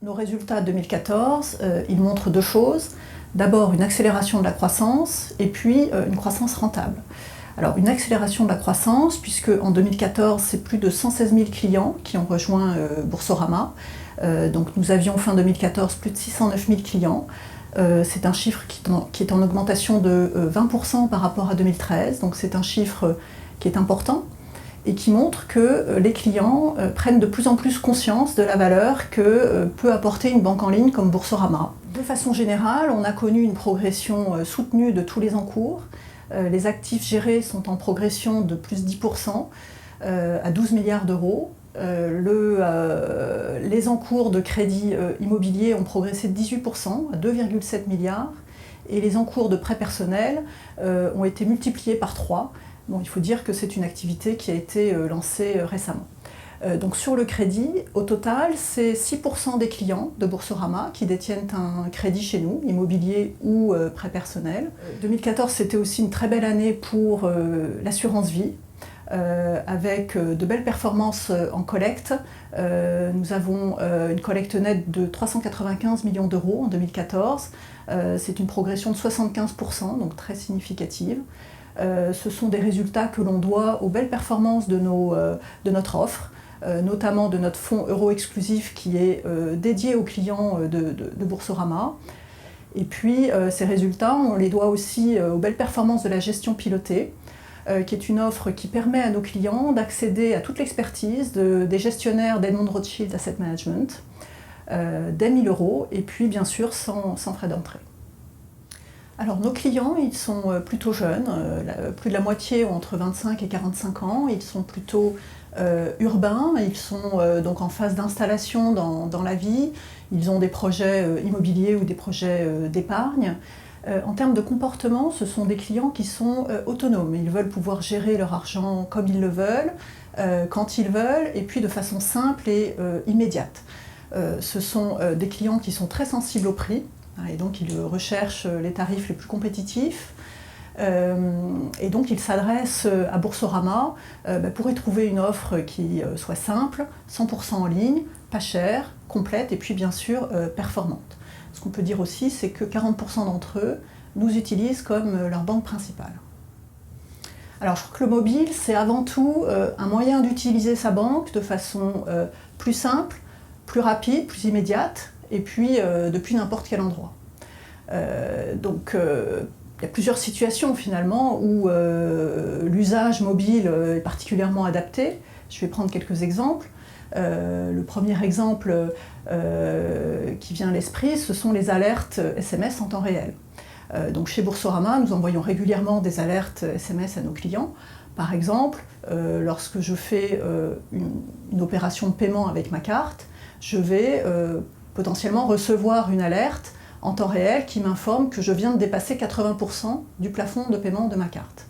Nos résultats 2014, ils montrent deux choses. D'abord une accélération de la croissance et puis une croissance rentable. Alors une accélération de la croissance puisque en 2014 c'est plus de 116 000 clients qui ont rejoint Boursorama. Donc nous avions fin 2014 plus de 609 000 clients. C'est un chiffre qui est en augmentation de 20% par rapport à 2013. Donc c'est un chiffre qui est important et qui montre que les clients prennent de plus en plus conscience de la valeur que peut apporter une banque en ligne comme Boursorama. De façon générale, on a connu une progression soutenue de tous les encours. Les actifs gérés sont en progression de plus de 10% à 12 milliards d'euros. Les encours de crédit immobilier ont progressé de 18% à 2,7 milliards et les encours de prêts personnels ont été multipliés par 3. Bon, il faut dire que c'est une activité qui a été lancée récemment. Donc sur le crédit, au total, c'est 6% des clients de Boursorama qui détiennent un crédit chez nous, immobilier ou prêt personnel. 2014, c'était aussi une très belle année pour l'assurance vie, avec de belles performances en collecte. Nous avons une collecte nette de 395 millions d'euros en 2014. C'est une progression de 75%, donc très significative. Ce sont des résultats que l'on doit aux belles performances de notre offre, notamment de notre fonds euro exclusif qui est dédié aux clients de Boursorama. Et puis ces résultats, on les doit aussi aux belles performances de la gestion pilotée, qui est une offre qui permet à nos clients d'accéder à toute l'expertise des gestionnaires d'Edmond Rothschild Asset Management, dès 1 000 euros, et puis bien sûr sans frais d'entrée. Alors nos clients, ils sont plutôt jeunes, plus de la moitié ont entre 25 et 45 ans, ils sont plutôt urbains, ils sont donc en phase d'installation dans la vie, ils ont des projets immobiliers ou des projets d'épargne. En termes de comportement, ce sont des clients qui sont autonomes, ils veulent pouvoir gérer leur argent comme ils le veulent, quand ils veulent, et puis de façon simple et immédiate. Ce sont des clients qui sont très sensibles au prix, et donc ils recherchent les tarifs les plus compétitifs. Et donc ils s'adressent à Boursorama pour y trouver une offre qui soit simple, 100% en ligne, pas chère, complète et puis bien sûr performante. Ce qu'on peut dire aussi, c'est que 40% d'entre eux nous utilisent comme leur banque principale. Alors je crois que le mobile, c'est avant tout un moyen d'utiliser sa banque de façon plus simple, plus rapide, plus immédiate, et puis depuis n'importe quel endroit. Donc il y a plusieurs situations finalement où l'usage mobile est particulièrement adapté. Je vais prendre quelques exemples. Le premier exemple qui vient à l'esprit, ce sont les alertes SMS en temps réel. Donc chez Boursorama, nous envoyons régulièrement des alertes SMS à nos clients. Par exemple, lorsque je fais une opération de paiement avec ma carte, je vais potentiellement recevoir une alerte en temps réel qui m'informe que je viens de dépasser 80% du plafond de paiement de ma carte.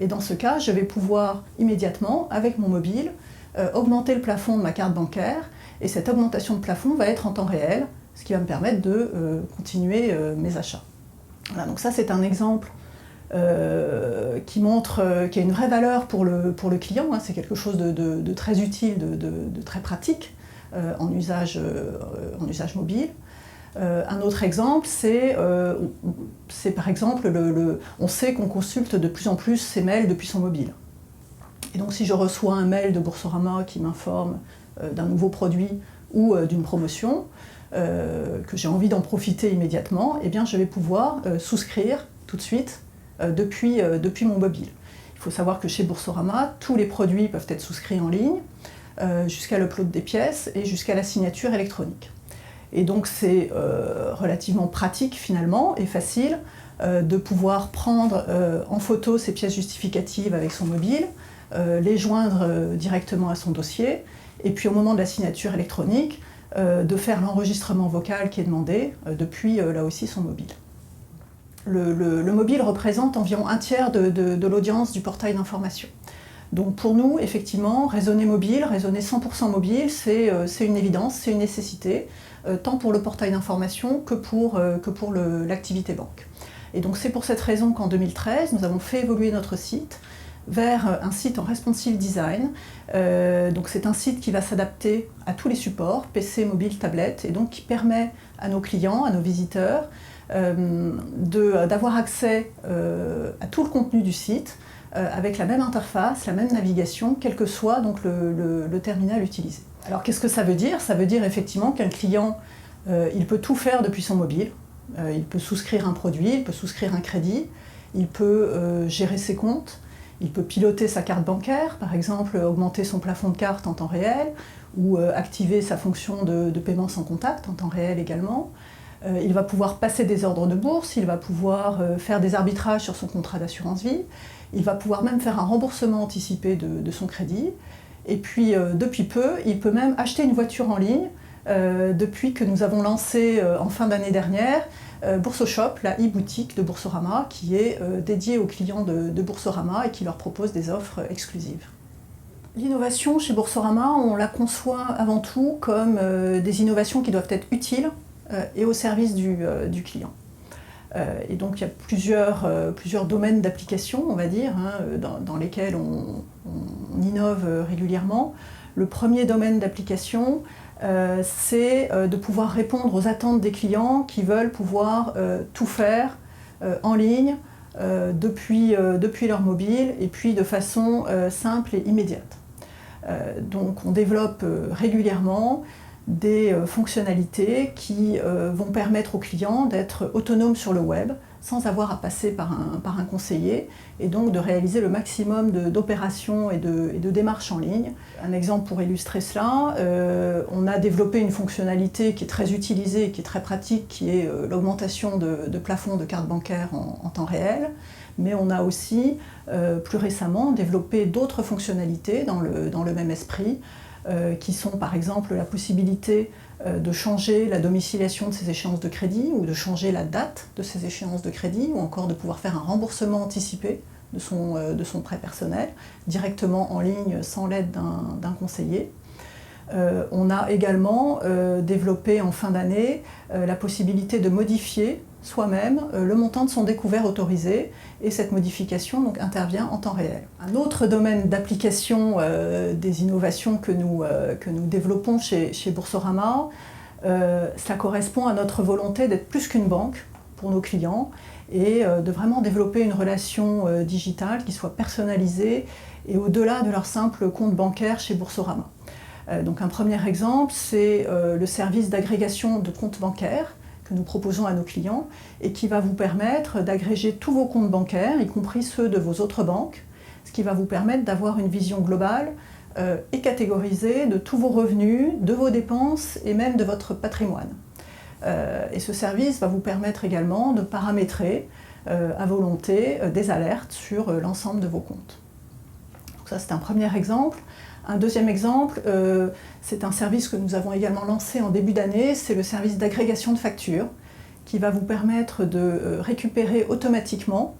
Et dans ce cas, je vais pouvoir immédiatement, avec mon mobile, augmenter le plafond de ma carte bancaire, et cette augmentation de plafond va être en temps réel, ce qui va me permettre de continuer mes achats. Voilà, donc ça c'est un exemple qui montre qu'il y a une vraie valeur pour le client, hein, c'est quelque chose de très utile, de très pratique en usage mobile. Un autre exemple, c'est par exemple, on sait qu'on consulte de plus en plus ses mails depuis son mobile. Et donc si je reçois un mail de Boursorama qui m'informe d'un nouveau produit ou d'une promotion, que j'ai envie d'en profiter immédiatement, eh bien je vais pouvoir souscrire tout de suite depuis mon mobile. Il faut savoir que chez Boursorama, tous les produits peuvent être souscrits en ligne, jusqu'à l'upload des pièces et jusqu'à la signature électronique. Et donc c'est relativement pratique finalement et facile de pouvoir prendre en photo ces pièces justificatives avec son mobile, les joindre directement à son dossier, et puis au moment de la signature électronique, de faire l'enregistrement vocal qui est demandé depuis là aussi son mobile. Le mobile représente environ un tiers de l'audience du portail d'information. Donc pour nous, effectivement, raisonner 100% mobile, c'est une évidence, c'est une nécessité, tant pour le portail d'information que pour l'activité banque. Et donc c'est pour cette raison qu'en 2013, nous avons fait évoluer notre site vers un site en responsive design. Donc c'est un site qui va s'adapter à tous les supports, PC, mobile, tablette, et donc qui permet à nos clients, à nos visiteurs, d'avoir accès à tout le contenu du site avec la même interface, la même navigation, quel que soit donc, le terminal utilisé. Alors qu'est-ce que ça veut dire? Ça veut dire effectivement qu'un client, il peut tout faire depuis son mobile. Il peut souscrire un produit, il peut souscrire un crédit, il peut gérer ses comptes, il peut piloter sa carte bancaire, par exemple augmenter son plafond de carte en temps réel, ou activer sa fonction de paiement sans contact en temps réel également. Il va pouvoir passer des ordres de bourse, il va pouvoir faire des arbitrages sur son contrat d'assurance vie, il va pouvoir même faire un remboursement anticipé de son crédit. Et puis depuis peu, il peut même acheter une voiture en ligne depuis que nous avons lancé en fin d'année dernière BoursoShop, la e-boutique de Boursorama, qui est dédiée aux clients de Boursorama et qui leur propose des offres exclusives. L'innovation chez Boursorama, on la conçoit avant tout comme des innovations qui doivent être utiles et au service du client. Et donc il y a plusieurs domaines d'application, on va dire, dans lesquels on innove régulièrement. Le premier domaine d'application, c'est de pouvoir répondre aux attentes des clients qui veulent pouvoir tout faire en ligne, depuis leur mobile, et puis de façon simple et immédiate. Donc on développe régulièrement des fonctionnalités qui vont permettre aux clients d'être autonomes sur le web sans avoir à passer par un conseiller et donc de réaliser le maximum d'opérations et de démarches en ligne. Un exemple pour illustrer cela, on a développé une fonctionnalité qui est très utilisée et qui est très pratique, qui est l'augmentation de plafond de carte bancaire en temps réel. Mais on a aussi, plus récemment, développé d'autres fonctionnalités dans le même esprit, qui sont par exemple la possibilité de changer la domiciliation de ses échéances de crédit ou de changer la date de ses échéances de crédit ou encore de pouvoir faire un remboursement anticipé de son prêt personnel directement en ligne sans l'aide d'un conseiller. On a également développé en fin d'année la possibilité de modifier soi-même le montant de son découvert autorisé et cette modification donc, intervient en temps réel. Un autre domaine d'application des innovations que nous développons chez Boursorama, ça correspond à notre volonté d'être plus qu'une banque pour nos clients et de vraiment développer une relation digitale qui soit personnalisée et au-delà de leur simple compte bancaire chez Boursorama. Donc un premier exemple, c'est le service d'agrégation de comptes bancaires que nous proposons à nos clients et qui va vous permettre d'agréger tous vos comptes bancaires, y compris ceux de vos autres banques, ce qui va vous permettre d'avoir une vision globale et catégorisée de tous vos revenus, de vos dépenses et même de votre patrimoine. Et ce service va vous permettre également de paramétrer à volonté des alertes sur l'ensemble de vos comptes. Donc ça, c'est un premier exemple. Un deuxième exemple, c'est un service que nous avons également lancé en début d'année, c'est le service d'agrégation de factures qui va vous permettre de récupérer automatiquement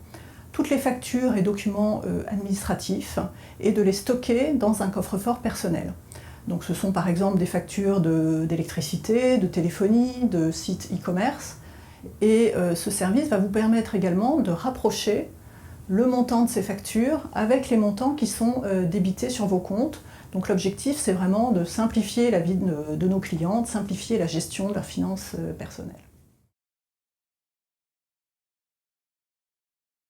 toutes les factures et documents administratifs et de les stocker dans un coffre-fort personnel. Donc ce sont par exemple des factures d'électricité, de téléphonie, de sites e-commerce et ce service va vous permettre également de rapprocher le montant de ces factures avec les montants qui sont débités sur vos comptes. Donc l'objectif, c'est vraiment de simplifier la vie de nos clients, de simplifier la gestion de leurs finances personnelles.